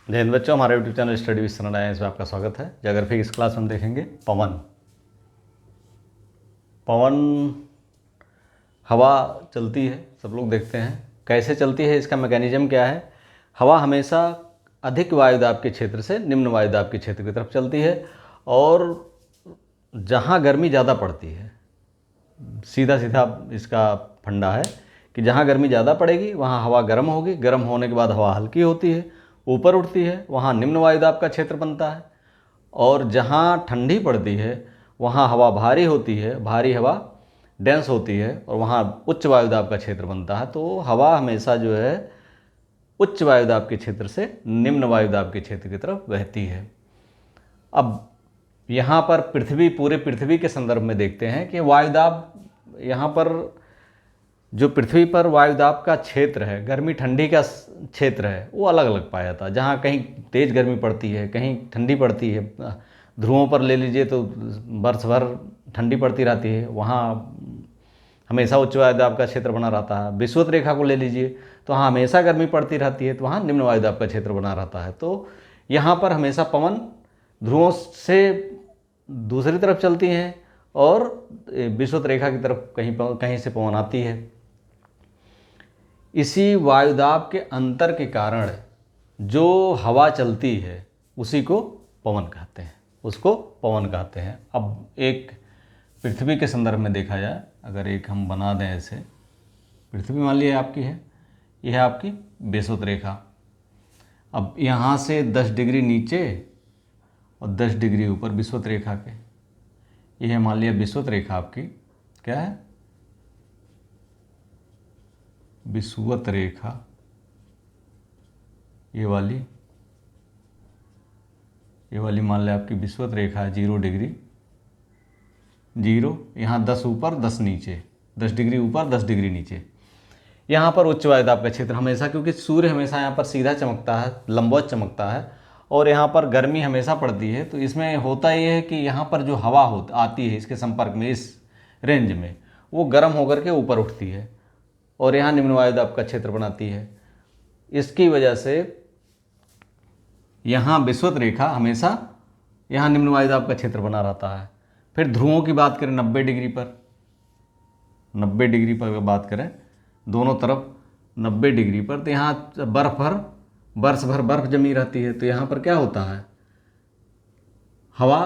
जय हिंद बच्चों, हमारे YouTube channel study with sunrise इसमें आपका स्वागत है। ज्योग्राफी इस क्लास में हम देखेंगे पवन। पवन हवा चलती है, सब लोग देखते हैं कैसे चलती है, इसका मैकेनिज्म क्या है। हवा हमेशा अधिक वायुदाब के क्षेत्र से निम्न वायुदाब के क्षेत्र की तरफ चलती है, और जहाँ गर्मी ज़्यादा पड़ती है, सीधा सीधा इसका फंडा है कि जहाँ गर्मी ज़्यादा पड़ेगी वहाँ हवा गर्म होगी, गर्म होने के बाद हवा हल्की होती है, ऊपर उठती है, वहाँ निम्न वायुदाब का क्षेत्र बनता है। और जहाँ ठंडी पड़ती है वहाँ हवा भारी होती है, भारी हवा डेंस होती है, और वहाँ उच्च वायुदाब का क्षेत्र बनता है। तो हवा हमेशा जो है उच्च वायुदाब के क्षेत्र से निम्न वायुदाब के क्षेत्र की तरफ बहती है। अब यहाँ पर पूरे पृथ्वी के संदर्भ में देखते हैं कि वायुदाब, यहाँ पर जो पृथ्वी पर वायुदाब का क्षेत्र है, गर्मी ठंडी का क्षेत्र है, वो अलग अलग पाया जाता है। जहाँ कहीं तेज़ गर्मी पड़ती है, कहीं ठंडी पड़ती है। ध्रुवों पर ले लीजिए तो वर्ष भर ठंडी पड़ती रहती है, वहाँ हमेशा उच्च वायुदाब का क्षेत्र बना रहता है। विषुवत रेखा को ले लीजिए तो वहाँ हमेशा गर्मी पड़ती रहती है, तो वहाँ निम्न वायुदाब का क्षेत्र बना रहता है। तो यहाँ पर हमेशा पवन ध्रुवों से दूसरी तरफ चलती हैं, और विषुवत रेखा की तरफ कहीं से पवन आती है। इसी वायुदाब के अंतर के कारण जो हवा चलती है उसी को पवन कहते हैं, उसको पवन कहते हैं। अब एक पृथ्वी के संदर्भ में देखा जाए, अगर एक हम बना दें ऐसे, पृथ्वी मान लीजिए आपकी है, यह है आपकी विषुवत रेखा। अब यहाँ से 10 डिग्री नीचे और 10 डिग्री ऊपर विषुवत रेखा के, यह है मान लिया विषुवत रेखा आपकी, क्या है, विषुवत रेखा। ये वाली मान लिया आपकी विषुवत रेखा है, 0 डिग्री 0, यहाँ 10 ऊपर 10 नीचे, 10 डिग्री ऊपर 10 डिग्री नीचे। यहाँ पर उच्च वायुदाब का क्षेत्र हमेशा, क्योंकि सूर्य हमेशा यहाँ पर सीधा चमकता है, लंबवत चमकता है, और यहाँ पर गर्मी हमेशा पड़ती है। तो इसमें होता ये है कि यहाँ पर जो हवा आती है इसके संपर्क में, इस रेंज में, वो गर्म होकर के ऊपर उठती है और यहाँ निम्न वायुदाब का क्षेत्र बनाती है। इसकी वजह से यहाँ विषुवत रेखा हमेशा यहाँ निम्न वायुदाब का क्षेत्र बना रहता है। फिर ध्रुवों की बात करें 90 डिग्री पर, 90 डिग्री पर बात करें दोनों तरफ 90 डिग्री पर, तो यहाँ वर्ष भर बर्फ जमी रहती है। तो यहाँ पर क्या होता है, हवा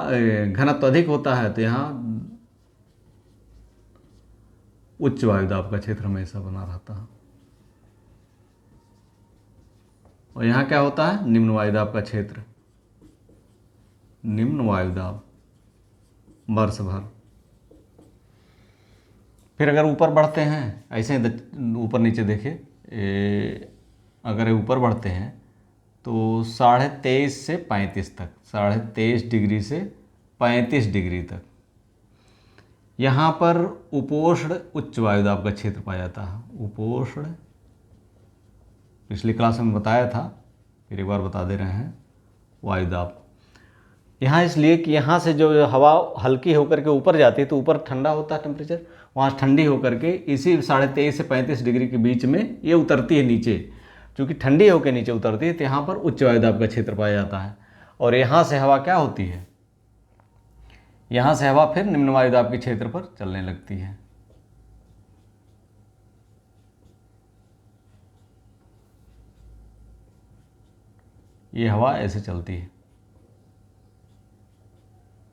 घनत्व अधिक होता है, तो यहाँ उच्च वायुदाब का क्षेत्र हमेशा बना रहता है। और यहाँ क्या होता है, निम्न वायुदाब का क्षेत्र, निम्न वायुदाब वर्ष भर। फिर अगर ऊपर बढ़ते हैं, ऐसे ऊपर नीचे देखिए, अगर ऊपर बढ़ते हैं तो 23.5 से 35 तक, 23.5 डिग्री से 35 डिग्री तक यहाँ पर उपोष्ण उच्च वायुदाब का क्षेत्र पाया जाता है। उपोष्ण, पिछली क्लास में बताया था, फिर एक बार बता दे रहे हैं, वायुदाब यहाँ इसलिए कि यहाँ से जो हवा हल्की होकर के ऊपर जाती है तो ऊपर ठंडा होता है टेम्परेचर, वहाँ ठंडी होकर के इसी 23.5 से 35 डिग्री के बीच में ये उतरती है नीचे। क्योंकि ठंडी होकर नीचे उतरती है तो यहाँ पर उच्च वायुदाब का क्षेत्र पाया जाता है, और यहाँ से हवा क्या होती है, यहाँ से हवा फिर निम्न वायुदाब के क्षेत्र पर चलने लगती है। ये हवा ऐसे चलती है,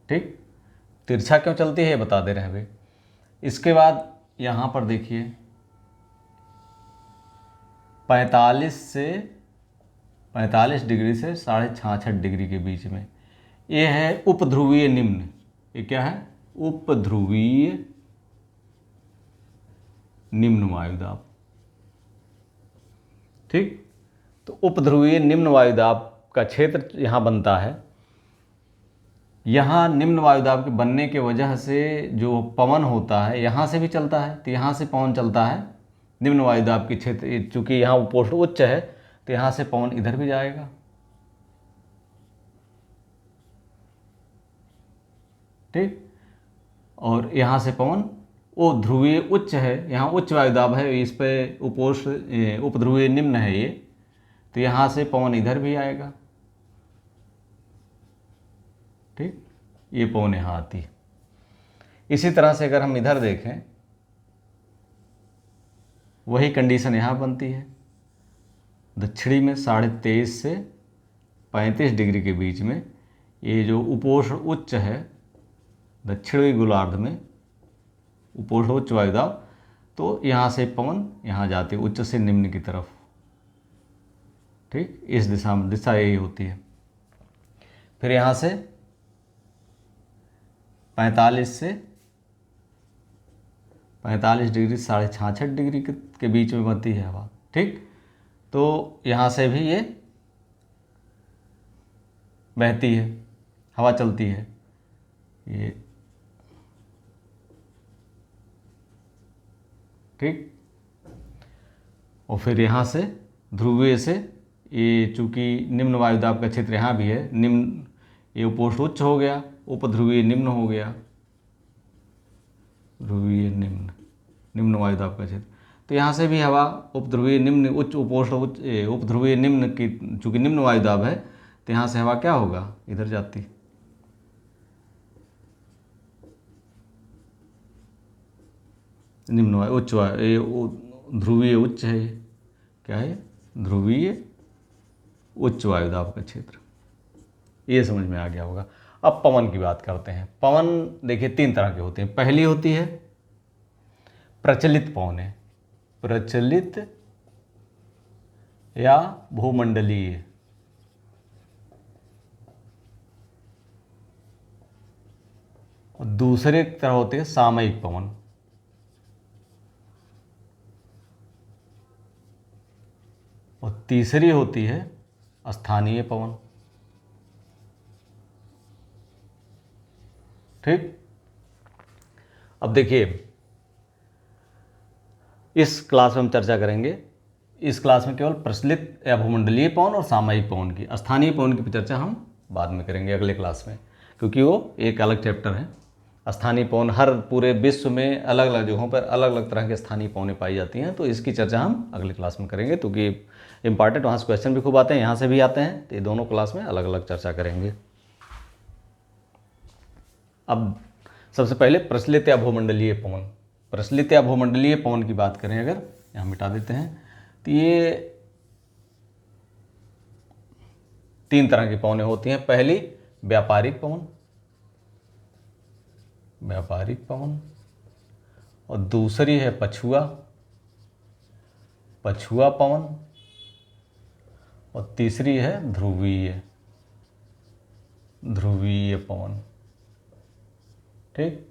ठीक। तिरछा क्यों चलती है ये बता दे रहे हैं भाई। इसके बाद यहाँ पर देखिए 45 डिग्री से 66.5 डिग्री के बीच में ये है उपध्रुवीय निम्न। ये क्या है, उपध्रुवीय निम्न वायुदाब, ठीक। तो उपध्रुवीय निम्न वायुदाब का क्षेत्र यहाँ बनता है। यहाँ निम्न वायुदाब के बनने के वजह से जो पवन होता है यहाँ से भी चलता है, तो यहाँ से पवन चलता है निम्न वायुदाब के क्षेत्र, चूँकि यहाँ उपोष्ण उच्च है तो यहाँ से पवन इधर भी जाएगा, ठीक। और यहाँ से पवन, वो ध्रुवीय उच्च है, यहाँ उच्च वायुदाब है, इस पे उपध्रुवीय निम्न है ये, तो यहाँ से पवन इधर भी आएगा ठीक, ये पवन यहाँ आती है। इसी तरह से अगर हम इधर देखें, वही कंडीशन यहाँ बनती है। दक्षिणी में 23.5 से 35 डिग्री के बीच में ये जो उपोष्ण उच्च है, दक्षिणी गोलार्ध में उपोष्ण उच्च वायुदाब, तो यहाँ से पवन यहाँ जाती है उच्च से निम्न की तरफ। ठीक, इस दिशा में, दिशा यही होती है। फिर यहाँ से 45 से 45 डिग्री 66.5 डिग्री के बीच में बनती है हवा। ठीक, तो यहाँ से भी ये बहती है, हवा चलती है। ये ठीक, और फिर यहाँ से ध्रुवीय से, ये चूँकि निम्न वायुदाब का क्षेत्र यहाँ भी है, निम्न, ये उपोष्ण उच्च हो गया, उपध्रुवीय निम्न हो गया, ध्रुवीय निम्न, निम्न वायुदाब का क्षेत्र। तो यहाँ से भी हवा उपध्रुवीय निम्न, उच्च उपोष्ण उच्च, उपध्रुवीय निम्न की, चूँकि निम्न वायुदाब है तो यहाँ से हवा क्या होगा, इधर जाती, निम्न वायु, उच्च वायु, ये ध्रुवीय उच्च है, ये क्या है, ध्रुवीय उच्च वायुदाब का क्षेत्र। ये समझ में आ गया होगा। अब पवन की बात करते हैं। पवन देखिए 3 तरह के होते हैं। पहली होती है प्रचलित पवनें, प्रचलित या भूमंडलीय। और दूसरे तरह होते हैं सामयिक पवन। और तीसरी होती है स्थानीय पवन। ठीक, अब देखिए इस क्लास में हम चर्चा करेंगे, इस क्लास में केवल प्रचलित या भूमंडलीय पवन और सामयिक पवन की, स्थानीय पवन की चर्चा हम बाद में करेंगे अगले क्लास में, क्योंकि वो एक अलग चैप्टर है। स्थानीय पवन, हर पूरे विश्व में अलग अलग जगहों पर अलग अलग तरह के स्थानीय पवनें पाई जाती हैं, तो इसकी चर्चा हम अगले क्लास में करेंगे, क्योंकि इंपॉर्टेंट वहाँ से क्वेश्चन भी खूब आते हैं, यहाँ से भी आते हैं, तो ये दोनों क्लास में अलग अलग चर्चा करेंगे। अब सबसे पहले प्रचलित या भूमंडलीय पवन। प्रचलित या भूमंडलीय पवन की बात करें अगर, यहाँ मिटा देते हैं, तो ये 3 तरह की पवनें होती हैं। पहली व्यापारिक पवन, व्यापारिक पवन, और दूसरी है पछुआ, पछुआ पवन, और तीसरी है ध्रुवीय, ध्रुवीय पवन। ठीक,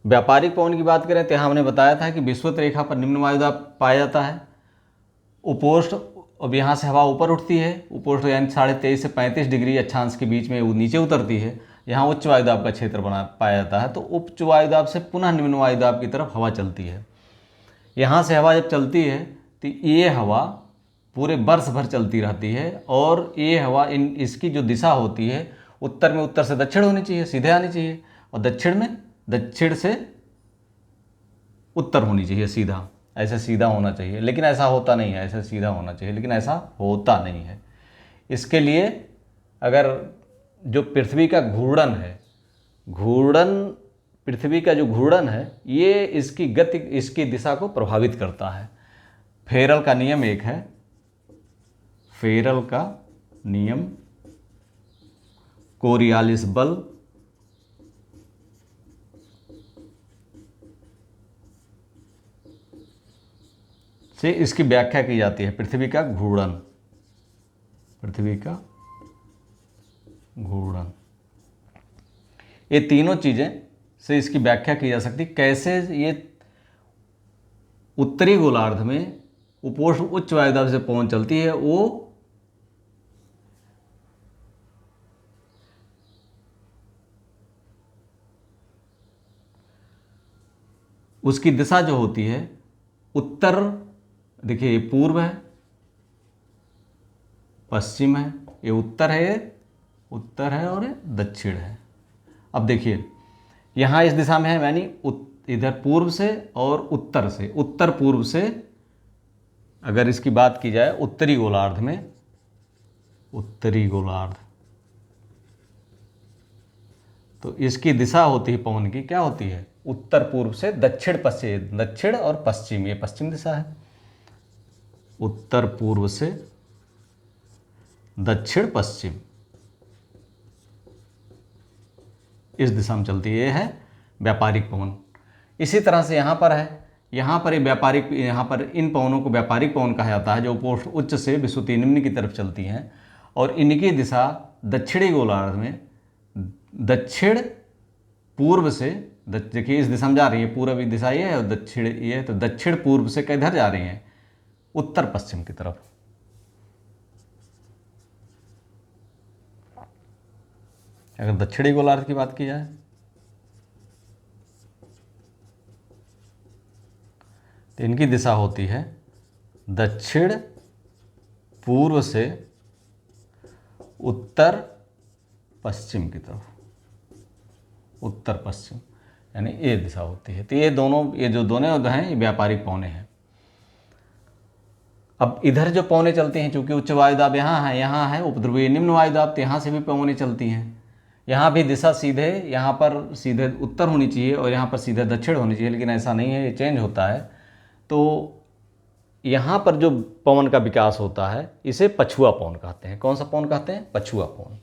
व्यापारिक पवन की बात करें तो यहाँ हमने बताया था कि विषुवत रेखा पर निम्न वायुदाब पाया जाता है। उपोष्ण, अब यहाँ से हवा ऊपर उठती है, उपोष्ण यानी 23.5 से 35 डिग्री अक्षांश के बीच में वो नीचे उतरती है, यहाँ उच्च वायुदाब का क्षेत्र बना पाया जाता है। तो उच्च वायुदाब से पुनः निम्न वायुदाब की तरफ हवा चलती है। यहाँ से हवा जब चलती है तो ये हवा पूरे वर्ष भर चलती रहती है, और ये हवा इसकी जो दिशा होती है, उत्तर में उत्तर से दक्षिण होनी चाहिए, सीधे आनी चाहिए, और दक्षिण में दक्षिण से उत्तर होनी चाहिए, सीधा, ऐसा सीधा होना चाहिए। लेकिन ऐसा होता नहीं है, ऐसा सीधा होना चाहिए, लेकिन ऐसा होता नहीं है। इसके लिए अगर जो पृथ्वी का घूर्णन है, घूर्णन, पृथ्वी का जो घूर्णन है, ये इसकी गति, इसकी दिशा को प्रभावित करता है। फेरल का नियम एक है, फेरल का नियम, कोरियालिस बल, से इसकी व्याख्या की जाती है पृथ्वी का घूर्णन, पृथ्वी का घूर्णन। ये तीनों चीज़ें से इसकी व्याख्या की जा सकती, कैसे ये उत्तरी गोलार्ध में उपोष्ण उच्च वायुदाब से पवन चलती है, वो उसकी दिशा जो होती है उत्तर, देखिए ये पूर्व है, पश्चिम है, ये उत्तर है, उत्तर है, और ये दक्षिण है। अब देखिए यहाँ इस दिशा में है, यानी इधर पूर्व से और उत्तर से, उत्तर पूर्व से अगर इसकी बात की जाए उत्तरी गोलार्ध में, उत्तरी गोलार्ध, तो इसकी दिशा होती है पवन की, क्या होती है, उत्तर पूर्व से दक्षिण पश्चिम, दक्षिण और पश्चिम, ये पश्चिम दिशा है, उत्तर पूर्व से दक्षिण पश्चिम, इस दिशा में चलती है, ये है व्यापारिक पवन। इसी तरह से यहाँ पर है, यहाँ पर ये व्यापारिक, यहाँ पर इन पवनों को व्यापारिक पवन कहा जाता है, जो उच्च से विषुवतीय निम्न की तरफ चलती हैं, और इनकी दिशा दक्षिणी गोलार्ध में दक्षिण पूर्व से, देखिए इस दिशा में जा रही है, पूर्वी दिशा ये है और दक्षिण ये है, तो दक्षिण पूर्व से किधर जा रही हैं, उत्तर पश्चिम की तरफ। अगर दक्षिणी गोलार्ध की बात की जाए तो इनकी दिशा होती है दक्षिण पूर्व से उत्तर पश्चिम की तरफ, उत्तर पश्चिम, यानी ये दिशा होती है। तो ये दोनों, ये जो दोनों हैं, ये व्यापारिक पौने हैं। अब इधर जो पौने चलती हैं, चूंकि उच्च वायुदाब यहाँ है उपध्रुवीय निम्न वायुदाब, तो यहाँ से भी पौने चलती हैं। यहाँ भी दिशा सीधे, यहाँ पर सीधे उत्तर होनी चाहिए और यहाँ पर सीधे दक्षिण होनी चाहिए, लेकिन ऐसा नहीं है, ये चेंज होता है। तो यहाँ पर जो पवन का विकास होता है, इसे पछुआ पवन कहते हैं। कौन सा पवन कहते हैं, पछुआ पवन।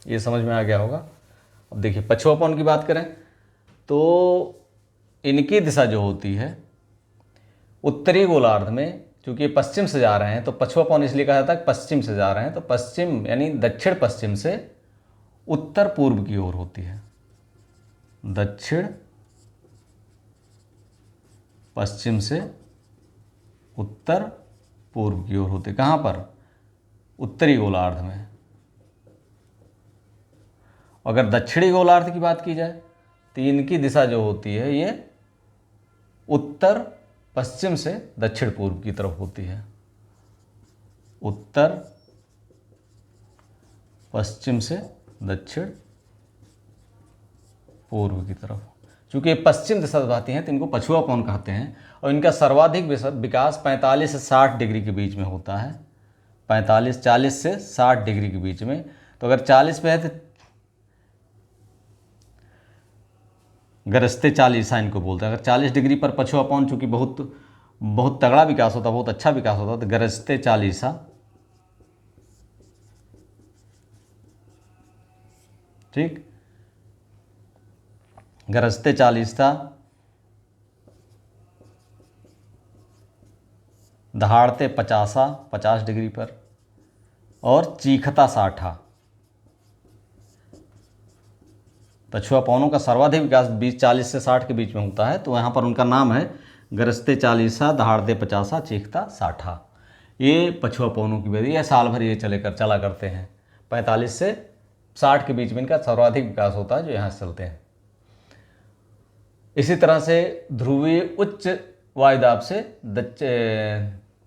ये समझ में आ गया होगा। अब देखिए पछुआ पवन की बात करें तो इनकी दिशा जो होती है उत्तरी गोलार्ध में, चूंकि ये पश्चिम से जा रहे हैं तो पछुआ पवन इसलिए कहा जाता है पश्चिम से जा रहे हैं, तो पश्चिम यानी दक्षिण पश्चिम से उत्तर पूर्व की ओर होती है, दक्षिण पश्चिम से उत्तर पूर्व की ओर होते, कहाँ पर, उत्तरी गोलार्ध में। अगर दक्षिणी गोलार्ध की बात की जाए तो इनकी दिशा जो होती है ये उत्तर पश्चिम से दक्षिण पूर्व की तरफ होती है, उत्तर पश्चिम से दक्षिण पूर्व की तरफ। चूँकि पश्चिम दिशा दबाती हैं तो इनको पछुआ पवन कहते हैं, और इनका सर्वाधिक विकास 45 से 60 डिग्री के बीच में होता है, 40 से 60 डिग्री के बीच में। तो अगर 40 पे है तो गरजते 40 इनको बोलते हैं। अगर 40 डिग्री पर पछुआ पवन, चूँकि बहुत तगड़ा विकास होता है, बहुत अच्छा विकास होता है, तो गरजते 40, ठीक, गरजते 40, दहाड़ते 50 डिग्री पर, और चीखता 60। पछुआ पवनों का सर्वाधिक विकास 40 से 60 के बीच में होता है, तो यहाँ पर उनका नाम है गरजते 40, दहाड़ते 50, चीखता 60। ये पछुआ पवनों की वजह, यह साल भर ये चला करते हैं। 45 से 60 के बीच में इनका सर्वाधिक विकास होता है, जो यहाँ से चलते हैं। इसी तरह से ध्रुवीय उच्च वायुदाब से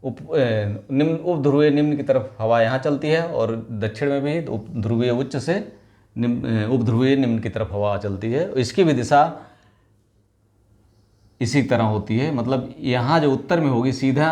उपध्रुवीय निम्न की तरफ हवा यहाँ चलती है, और दक्षिण में भी ध्रुवीय उच्च से उपध्रुवीय निम्न की तरफ हवा चलती है। इसकी भी दिशा इसी तरह होती है, मतलब यहाँ जो उत्तर में होगी सीधा